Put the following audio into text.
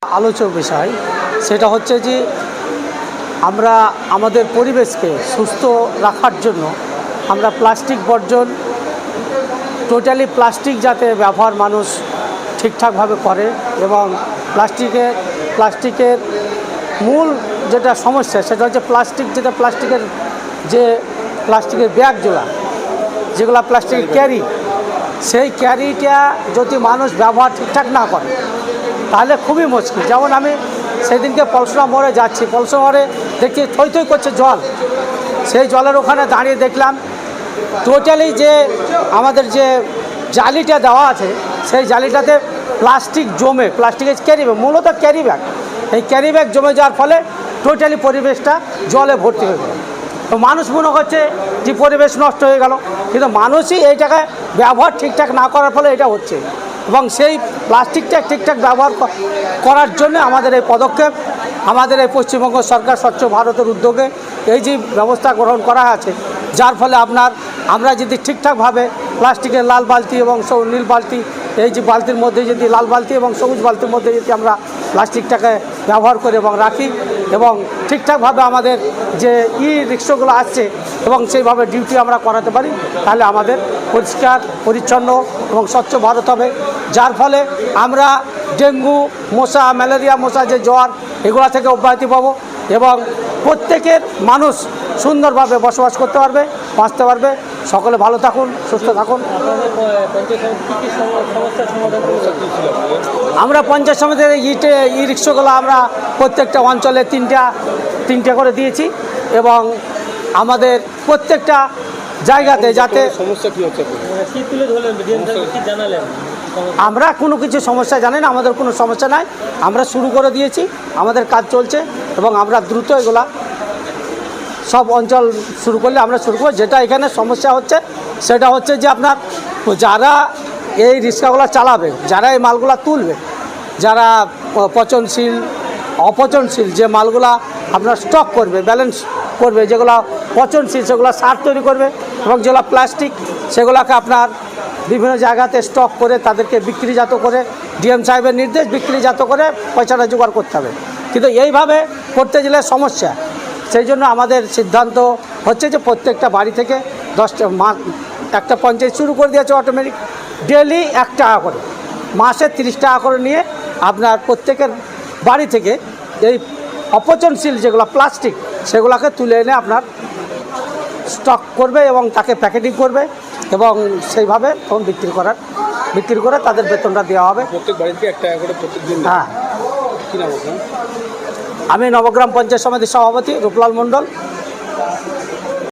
আলোচ্য বিষয় সেটা হচ্ছে যে আমরা আমাদের পরিবেশকে সুস্থ রাখার জন্য আমরা প্লাস্টিক বর্জন টোটালি প্লাস্টিক যাতে ব্যবহার মানুষ ঠিকঠাকভাবে করে এবং প্লাস্টিকের মূল যেটা সমস্যা সেটা হচ্ছে প্লাস্টিকের যেগুলো প্লাস্টিকের ক্যারি, সেই ক্যারিটা যদি মানুষ ব্যবহার ঠিকঠাক না করে তাহলে খুবই মুশকিল। যেমন আমি সেদিনকে পলসুরা মোড়ে যাচ্ছি, পলসুরা মোড়ে দেখছি থই থই করছে জল, সেই জলের ওখানে দাঁড়িয়ে দেখলাম টোটালি যে আমাদের যে জালিটা দেওয়া আছে সেই জালিটাতে প্লাস্টিকের ক্যারি ব্যাগ, মূলত ক্যারি ব্যাগ, এই ক্যারি ব্যাগ জমে যাওয়ার ফলে টোটালি পরিবেশটা জলে ভর্তি হয়ে গেল। তো মানুষ মনে করছে যে পরিবেশ নষ্ট হয়ে গেল, কিন্তু মানুষই এইটাকে ব্যবহার ঠিকঠাক না করার ফলে এটা হচ্ছে। এবং সেই প্লাস্টিকটা ঠিকঠাক ব্যবহার করার জন্য আমাদের এই পদক্ষেপ, আমাদের এই পশ্চিমবঙ্গ সরকার স্বচ্ছ ভারতের উদ্যোগে এই যে ব্যবস্থা গ্রহণ করা আছে, যার ফলে আমরা যদি ঠিকঠাকভাবে প্লাস্টিকের লাল বালতি এবং নীল বালতি, এই যে বালতির মধ্যে যদি লাল বালতি এবং সবুজ বালতির মধ্যে যদি আমরা প্লাস্টিকটাকে ব্যবহার করি এবং রাখি এবং ঠিকঠাকভাবে আমাদের যে রিক্সাগুলো আসছে এবং সেইভাবে ডিউটি আমরা করাতে পারি, তাহলে আমাদের পরিষ্কার পরিচ্ছন্ন এবং স্বচ্ছ ভারত হবে। যার ফলে আমরা ডেঙ্গু মশা, ম্যালেরিয়া মশা, যে জ্বর, এগুলো থেকে অব্যাহতি পাবো এবং প্রত্যেকের মানুষ সুন্দরভাবে বসবাস করতে পারবে, বাঁচতে পারবে। সকলে ভালো থাকুন, সুস্থ থাকুন। আমরা পঞ্চায়েত সমিতির ই রিক্সাগুলো আমরা প্রত্যেকটা অঞ্চলে তিনটা করে দিয়েছি এবং আমাদের প্রত্যেকটা জায়গাতে যাতে আমরা কোনো কিছু সমস্যা জানি না, আমাদের কোনো সমস্যা নাই, আমরা শুরু করে দিয়েছি, আমাদের কাজ চলছে এবং আমরা দ্রুত এগুলা সব অঞ্চল শুরু করলে আমরা শুরু করব। যেটা এখানে সমস্যা হচ্ছে সেটা হচ্ছে যে আপনার যারা এই রিক্সাগুলো চালাবে, যারা এই মালগুলা তুলবে, যারা অপচনশীল যে মালগুলা আপনার স্টক করবে, ব্যালেন্স করবে, যেগুলো পচনশীল সেগুলো সার তৈরি করবে এবং যেগুলো প্লাস্টিক সেগুলোকে আপনার বিভিন্ন জায়গাতে স্টক করে তাদেরকে বিক্রিজাত করে, ডিএম সাহেবের নির্দেশ, বিক্রিজাত করে পয়সাটা জোগাড় করতে হবে। কিন্তু এইভাবে করতে গেলে সমস্যা, সেই জন্য আমাদের সিদ্ধান্ত হচ্ছে যে প্রত্যেকটা বাড়ি থেকে একটা পঞ্চায়েত শুরু করে দিয়েছে অটোমেটিক, ডেলি 1 টাকা করে, মাসে 30 টাকা করে নিয়ে আপনার প্রত্যেকের বাড়ি থেকে এই অপচনশীল যেগুলো প্লাস্টিক সেগুলোকে তুলে এনে আপনার স্টক করবে এবং তাকে প্যাকেটিং করবে এবং সেইভাবে তখন বিক্রি করে তাদের বেতনটা দেওয়া হবে। প্রত্যেক বাড়িতে 1 টাকা করে প্রত্যেকদিন। হ্যাঁ। কী নাম আপনার? আমি নবগ্রাম পঞ্চায়েত সমিতির সভাপতি রূপলাল মণ্ডল।